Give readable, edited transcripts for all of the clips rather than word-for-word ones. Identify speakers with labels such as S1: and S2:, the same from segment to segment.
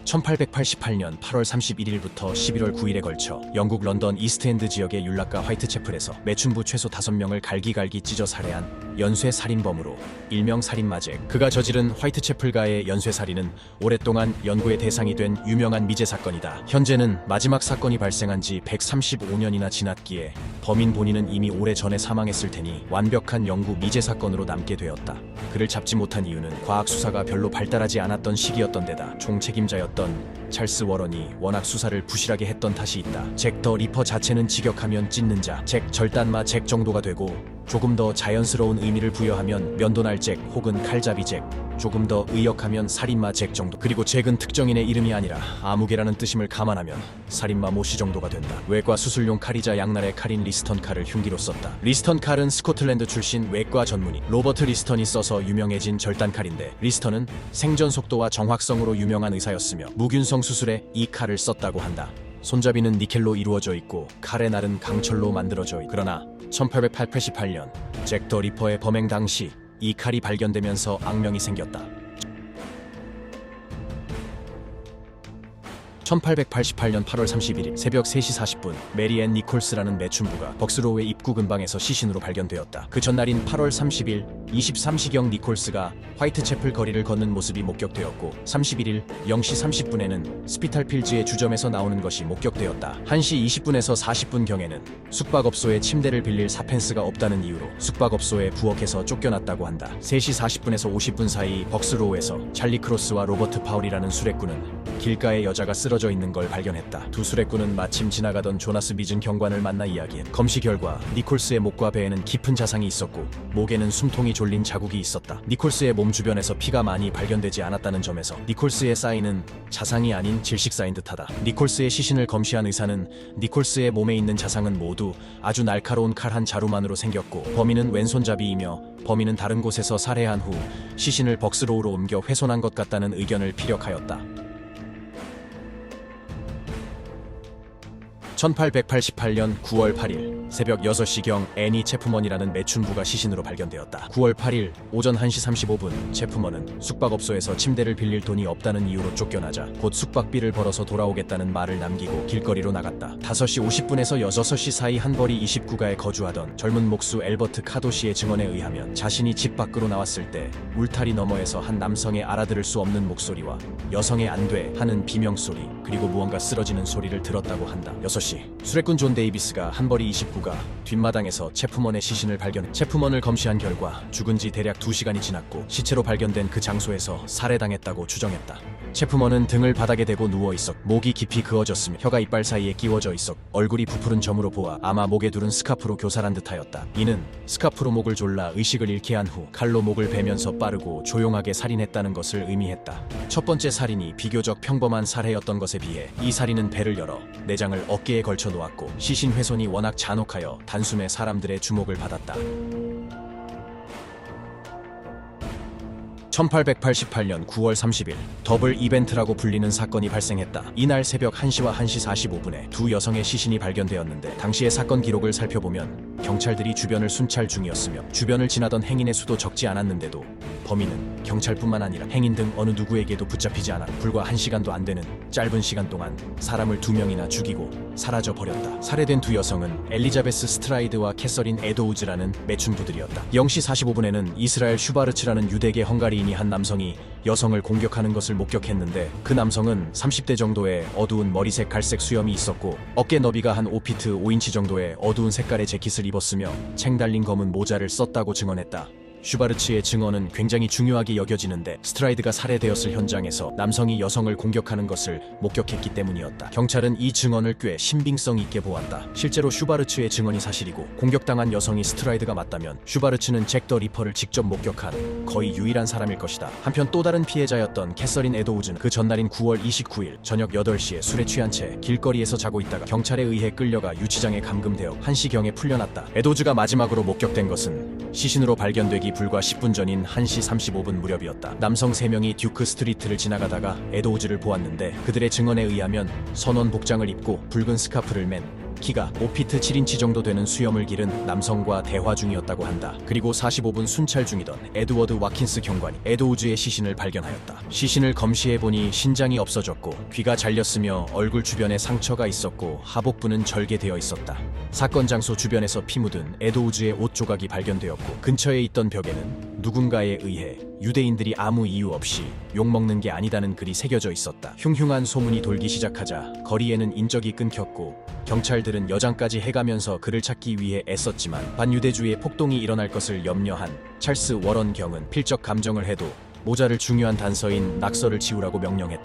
S1: 1888년 8월 31일부터 11월 9일에 걸쳐 영국 런던 이스트엔드 지역의 율락가 화이트채플에서 매춘부 최소 5명을 갈기갈기 찢어 살해한 연쇄살인범으로 일명 살인마잭. 그가 저지른 화이트채플가의 연쇄살인은 오랫동안 연구의 대상이 된 유명한 미제 사건이다. 현재는 마지막 사건이 발생한 지 135년이나 지났기에 범인 본인은 이미 오래전에 사망했을 테니 완벽한 영구 미제 사건으로 남게 되었다. 그를 잡지 못한 이유는 과학 수사가 별로 발달하지 않았던 시기였던 데다 총책임자였던 찰스 워런이 워낙 수사를 부실하게 했던 탓이 있다. 잭 더 리퍼 자체는 직역하면 찢는 자, 잭 절단마 잭 정도가 되고 조금 더 자연스러운 의미를 부여하면 면도날 잭 혹은 칼잡이 잭, 조금 더 의역하면 살인마 잭 정도. 그리고 잭은 특정인의 이름이 아니라 아무개라는 뜻임을 감안하면 살인마 모씨 정도가 된다. 외과 수술용 칼이자 양날의 칼인 리스턴 칼을 흉기로 썼다. 리스턴 칼은 스코틀랜드 출신 외과 전문의 로버트 리스턴이 써서 유명해진 절단 칼인데, 리스턴은 생전 속도와 정확성으로 유명한 의사였으며 무균성 수술에 이 칼을 썼다고 한다. 손잡이는 니켈로 이루어져 있고 칼의 날은 강철로 만들어져 있고, 그러나 1888년 잭 더 리퍼의 범행 당시 이 칼이 발견되면서 악명이 생겼다. 1888년 8월 31일 새벽 3시 40분 메리 앤 니콜스라는 매춘부가 벅스로우의 입구 근방에서 시신으로 발견되었다. 그 전날인 8월 30일 23시경 니콜스가 화이트채플 거리를 걷는 모습이 목격되었고, 31일 0시 30분에는 스피탈필즈의 주점에서 나오는 것이 목격되었다. 1시 20분에서 40분경에는 숙박업소에 침대를 빌릴 사펜스가 없다는 이유로 숙박업소에 부엌에서 쫓겨났다고 한다. 3시 40분에서 50분 사이 벅스로우에서 찰리 크로스와 로버트 파울이라는 수레꾼은 길가에 여자가 쓰러져 있는 걸 발견했다. 두 수레꾼은 마침 지나가던 조나스 미즌 경관을 만나 이야기했다. 검시 결과 니콜스의 목과 배에는 깊은 자상이 있었고 목에는 숨통이 졸린 자국이 있었다. 니콜스의 몸 주변에서 피가 많이 발견되지 않았다는 점에서 니콜스의 사인은 자상이 아닌 질식사인 듯하다. 니콜스의 시신을 검시한 의사는 니콜스의 몸에 있는 자상은 모두 아주 날카로운 칼 한 자루만으로 생겼고, 범인은 왼손잡이이며 범인은 다른 곳에서 살해한 후 시신을 벅스로우로 옮겨 훼손한 것 같다는 의견을 피력하였다. 1888년 9월 8일 새벽 6시경 애니 체프먼이라는 매춘부가 시신으로 발견되었다. 9월 8일 오전 1시 35분 체프먼은 숙박업소에서 침대를 빌릴 돈이 없다는 이유로 쫓겨나자 곧 숙박비를 벌어서 돌아오겠다는 말을 남기고 길거리로 나갔다. 5시 50분에서 6시 사이 한버리 29가에 거주하던 젊은 목수 엘버트 카도 씨의 증언에 의하면 자신이 집 밖으로 나왔을 때 울타리 너머에서 한 남성의 알아들을 수 없는 목소리와 여성의 안 돼 하는 비명소리, 그리고 무언가 쓰러지는 소리를 들었다고 한다. 6시 수레꾼 존 데이비스가 한버리 29가 뒷마당에서 체프먼의 시신을 발견해 체프먼을 검시한 결과 죽은 지 대략 2시간이 지났고 시체로 발견된 그 장소에서 살해당했다고 추정했다. 체프먼은 등을 바닥에 대고 누워 있었, 목이 깊이 그어졌으며 혀가 이빨 사이에 끼워져 있었, 얼굴이 부푸른 점으로 보아 아마 목에 두른 스카프로 교살한 듯하였다. 이는 스카프로 목을 졸라 의식을 잃게 한 후 칼로 목을 베면서 빠르고 조용하게 살인했다는 것을 의미했다. 첫 번째 살인이 비교적 평범한 살해였던 것에 비해 이 살인은 배를 열어 내장을 어깨에 걸쳐 놓았고 시신 훼손이 워낙 잔혹하여 단숨에 사람들의 주목을 받았다. 1888년 9월 30일 더블 이벤트라고 불리는 사건이 발생했다. 이날 새벽 1시와 1시 45분에 두 여성의 시신이 발견되었는데, 당시의 사건 기록을 살펴보면 경찰들이 주변을 순찰 중이었으며 주변을 지나던 행인의 수도 적지 않았는데도 범인은 경찰뿐만 아니라 행인 등 어느 누구에게도 붙잡히지 않아 불과 1시간도 안 되는 짧은 시간 동안 사람을 2명이나 죽이고 사라져 버렸다. 살해된 두 여성은 엘리자베스 스트라이드와 캐서린 에도우즈라는 매춘부들이었다. 0시 45분에는 이스라엘 슈바르츠라는 유대계 헝가리인이 한 남성이 여성을 공격하는 것을 목격했는데, 그 남성은 30대 정도의 어두운 머리색 갈색 수염이 있었고 어깨 너비가 한 5피트 5인치 정도의 어두운 색깔의 재킷을 입었으며 챙 달린 검은 모자를 썼다고 증언했다. 슈바르츠의 증언은 굉장히 중요하게 여겨지는데, 스트라이드가 살해되었을 현장에서 남성이 여성을 공격하는 것을 목격했기 때문이었다. 경찰은 이 증언을 꽤 신빙성 있게 보았다. 실제로 슈바르츠의 증언이 사실이고 공격당한 여성이 스트라이드가 맞다면 슈바르츠는 잭 더 리퍼를 직접 목격한 거의 유일한 사람일 것이다. 한편 또 다른 피해자였던 캐서린 에도우즈는 그 전날인 9월 29일 저녁 8시에 술에 취한 채 길거리에서 자고 있다가 경찰에 의해 끌려가 유치장에 감금되어 1시경에 풀려났다. 에도우즈가 마지막으로 목격된 것은 시신으로 발견되기 불과 10분 전인 1시 35분 무렵이었다. 남성 3명이 듀크 스트리트를 지나가다가 에도우즈를 보았는데, 그들의 증언에 의하면 선원 복장을 입고 붉은 스카프를 맨 키가 5피트 7인치 정도 되는 수염을 기른 남성과 대화 중이었다고 한다. 그리고 45분 순찰 중이던 에드워드 와킨스 경관이 에도우즈의 시신을 발견하였다. 시신을 검시해보니 신장이 없어졌고 귀가 잘렸으며 얼굴 주변에 상처가 있었고 하복부는 절개되어 있었다. 사건 장소 주변에서 피 묻은 에도우즈의 옷 조각이 발견되었고 근처에 있던 벽에는 누군가에 의해 유대인들이 아무 이유 없이 욕먹는 게 아니다는 글이 새겨져 있었다. 흉흉한 소문이 돌기 시작하자 거리에는 인적이 끊겼고 경찰들은 여장까지 해가면서 그를 찾기 위해 애썼지만 반유대주의 폭동이 일어날 것을 염려한 찰스 워런 경은 필적 감정을 해도 모자를 중요한 단서인 낙서를 지우라고 명령했다.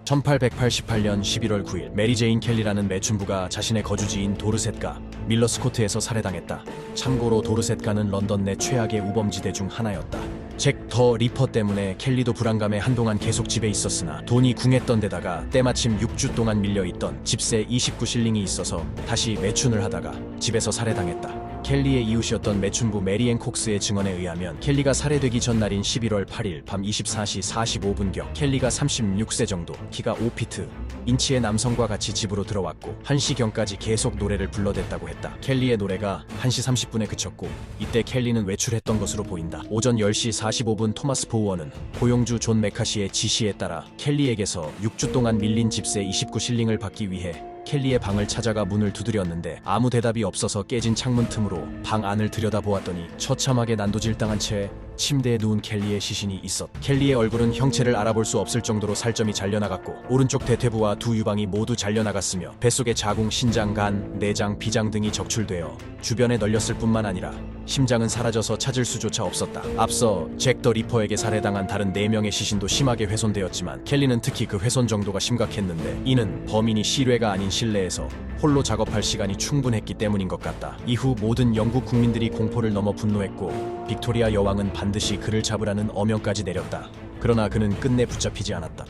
S1: 1888년 11월 9일 메리 제인 켈리라는 매춘부가 자신의 거주지인 도르셋가 밀러스코트에서 살해당했다. 참고로 도르셋가는 런던 내 최악의 우범지대 중 하나였다. 잭 더 리퍼 때문에 켈리도 불안감에 한동안 계속 집에 있었으나 돈이 궁했던 데다가 때마침 6주 동안 밀려있던 집세 29실링이 있어서 다시 매춘을 하다가 집에서 살해당했다. 켈리의 이웃이었던 매춘부 메리앤 콕스의 증언에 의하면 켈리가 살해되기 전날인 11월 8일 밤 24시 45분경 켈리가 36세 정도, 키가 5피트 인치의 남성과 같이 집으로 들어왔고 1시경까지 계속 노래를 불러댔다고 했다. 켈리의 노래가 1시 30분에 그쳤고 이때 켈리는 외출했던 것으로 보인다. 오전 10시 45분 토마스 보우어는 고용주 존 메카시의 지시에 따라 켈리에게서 6주 동안 밀린 집세 29실링을 받기 위해 켈리의 방을 찾아가 문을 두드렸는데 아무 대답이 없어서 깨진 창문 틈으로 방 안을 들여다보았더니 처참하게 난도질당한 채 침대에 누운 켈리의 시신이 있었다. 켈리의 얼굴은 형체를 알아볼 수 없을 정도로 살점이 잘려나갔고 오른쪽 대퇴부와 두 유방이 모두 잘려나갔으며 뱃속에 자궁, 신장, 간, 내장, 비장 등이 적출되어 주변에 널렸을 뿐만 아니라 심장은 사라져서 찾을 수조차 없었다. 앞서 잭 더 리퍼에게 살해당한 다른 4명의 시신도 심하게 훼손되었지만 켈리는 특히 그 훼손 정도가 심각했는데 이는 범인이 실외가 아닌 실내에서 홀로 작업할 시간이 충분했기 때문인 것 같다. 이후 모든 영국 국민들이 공포를 넘어 분노했고 빅토리아 여왕은 반드시 그를 잡으라는 어명까지 내렸다. 그러나 그는 끝내 붙잡히지 않았다.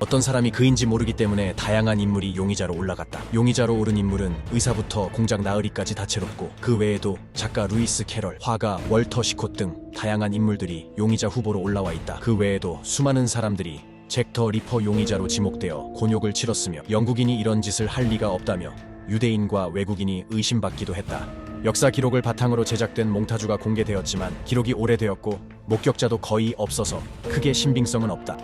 S1: 어떤 사람이 그인지 모르기 때문에 다양한 인물이 용의자로 올라갔다. 용의자로 오른 인물은 의사부터 공장 나으리까지 다채롭고 그 외에도 작가 루이스 캐럴, 화가 월터 시콧 등 다양한 인물들이 용의자 후보로 올라와 있다. 그 외에도 수많은 사람들이 잭 더 리퍼 용의자로 지목되어 곤욕을 치렀으며 영국인이 이런 짓을 할 리가 없다며 유대인과 외국인이 의심받기도 했다. 역사 기록을 바탕으로 제작된 몽타주가 공개되었지만 기록이 오래되었고 목격자도 거의 없어서 크게 신빙성은 없다.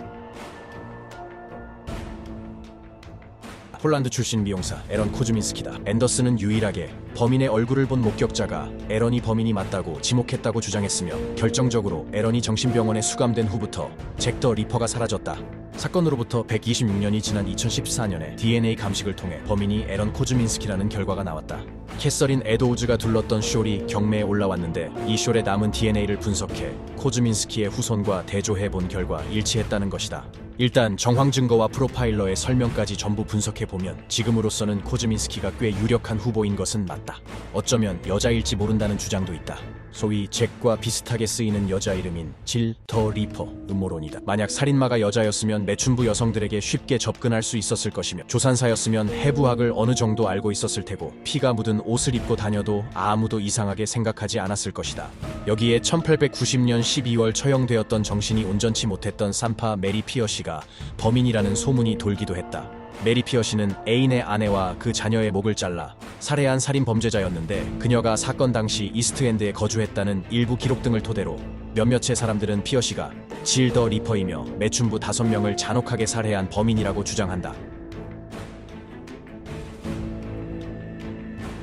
S1: 폴란드 출신 미용사 에런 코즈민스키다. 앤더슨은 유일하게 범인의 얼굴을 본 목격자가 에런이 범인이 맞다고 지목했다고 주장했으며 결정적으로 에런이 정신병원에 수감된 후부터 잭 더 리퍼가 사라졌다. 사건으로부터 126년이 지난 2014년에 DNA 감식을 통해 범인이 에런 코즈민스키라는 결과가 나왔다. 캐서린 에도우즈가 둘렀던 숄이 경매에 올라왔는데 이 숄에 남은 DNA를 분석해 코즈민스키의 후손과 대조해본 결과 일치했다는 것이다. 일단 정황 증거와 프로파일러의 설명까지 전부 분석해보면 지금으로서는 코즈민스키가 꽤 유력한 후보인 것은 맞다. 어쩌면 여자일지 모른다는 주장도 있다. 소위 잭과 비슷하게 쓰이는 여자 이름인 질 더 리퍼, 음모론이다. 만약 살인마가 여자였으면 매춘부 여성들에게 쉽게 접근할 수 있었을 것이며 조산사였으면 해부학을 어느 정도 알고 있었을 테고 피가 묻은 옷을 입고 다녀도 아무도 이상하게 생각하지 않았을 것이다. 여기에 1890년 12월 처형되었던 정신이 온전치 못했던 산파 메리 피어시가 범인이라는 소문이 돌기도 했다. 메리 피어시는 애인의 아내와 그 자녀의 목을 잘라 살해한 살인 범죄자였는데 그녀가 사건 당시 이스트엔드에 거주했다는 일부 기록 등을 토대로 몇몇의 사람들은 피어시가 질 더 리퍼이며 매춘부 5명을 잔혹하게 살해한 범인이라고 주장한다.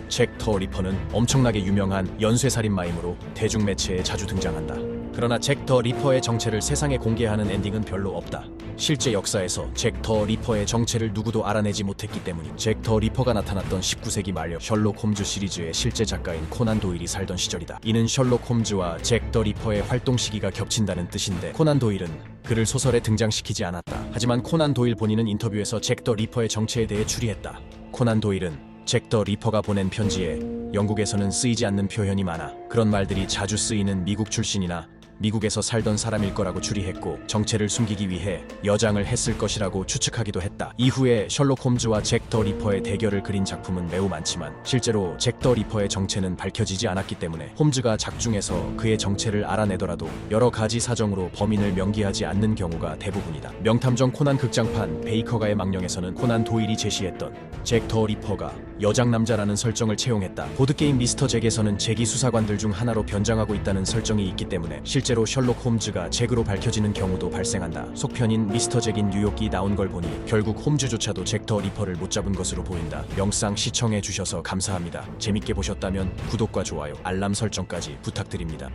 S1: 잭 더 리퍼는 엄청나게 유명한 연쇄살인마이므로 대중매체에 자주 등장한다. 그러나 잭 더 리퍼의 정체를 세상에 공개하는 엔딩은 별로 없다. 실제 역사에서 잭 더 리퍼의 정체를 누구도 알아내지 못했기 때문이 잭 더 리퍼가 나타났던 19세기 말년 셜록 홈즈 시리즈의 실제 작가인 코난 도일이 살던 시절이다. 이는 셜록 홈즈와 잭 더 리퍼의 활동 시기가 겹친다는 뜻인데 코난 도일은 그를 소설에 등장시키지 않았다. 하지만 코난 도일 본인은 인터뷰에서 잭 더 리퍼의 정체에 대해 추리했다. 코난 도일은 잭 더 리퍼가 보낸 편지에 영국에서는 쓰이지 않는 표현이 많아 그런 말들이 자주 쓰이는 미국 출신이나 미국에서 살던 사람일 거라고 추리했고 정체를 숨기기 위해 여장을 했을 것이라고 추측하기도 했다. 이후에 셜록 홈즈와 잭 더 리퍼의 대결을 그린 작품은 매우 많지만 실제로 잭 더 리퍼의 정체는 밝혀지지 않았기 때문에 홈즈가 작중에서 그의 정체를 알아내더라도 여러 가지 사정으로 범인을 명기하지 않는 경우가 대부분이다. 명탐정 코난 극장판 베이커가의 망령에서는 코난 도일이 제시했던 잭 더 리퍼가 여장남자라는 설정을 채용했다. 보드게임 미스터 잭에서는 잭이 수사관들 중 하나로 변장하고 있다는 설정이 있기 때문에 실제로 셜록 홈즈가 잭으로 밝혀지는 경우도 발생한다. 속편인 미스터 잭인 뉴욕이 나온 걸 보니 결국 홈즈조차도 잭 더 리퍼를 못 잡은 것으로 보인다. 영상 시청해 주셔서 감사합니다. 재밌게 보셨다면 구독과 좋아요, 알람 설정까지 부탁드립니다.